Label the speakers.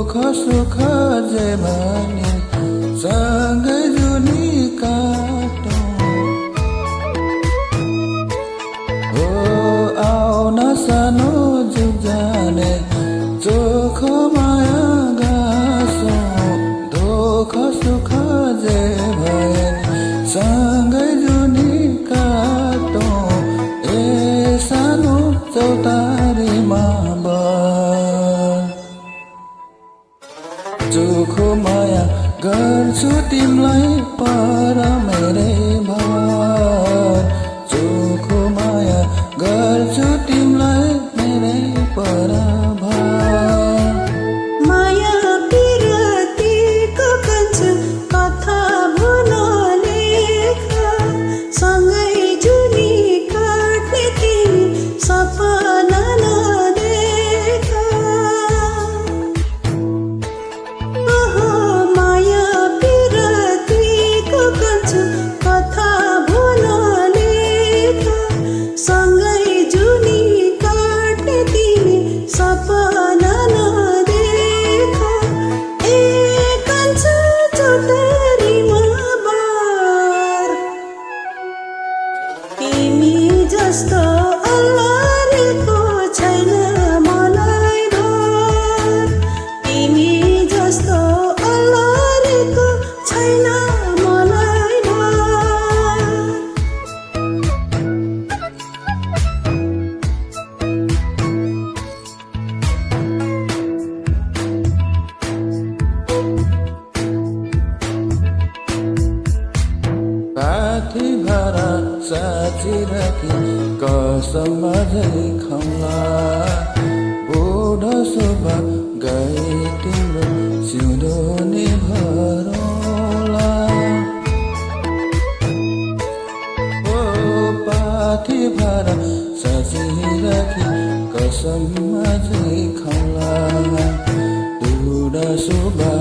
Speaker 1: दुःख सुख जे भने सँगै जुनी काटौँ हो आउन सानो जुग जाने चोख माया गाँसौँ दुःख सुख जे भने सँगै जुनी काटौँ ए सानो चौतारीमा चोखो माया गर्छु तिमलाई पर मेरै भवन चोखो माया गर्छु तिमलाई मेरै पर
Speaker 2: माया पिरतीको कन्छ कथा भुन लेख सँगै जुनी काट्ने तिमी सपना नदेख माया पिरतीको कन्छ कथा भुन लेख सँगै जुनी काट्ने तिमी सपना नदेख ए कन्छ चौतारीमा बार तिमी जस्तो अल्लारेको छैन मलाई भर तिमी जस्तो अल्लारेको छैन मलाई भर
Speaker 1: काठी भारा साँची राखी कसम अझै खाउँला बुढो शोभा गए तिम्रो सिउँदो नि भरौँला ओ पाठी भारा साँची राखी कसम अझै खाउँला बुढो शोभा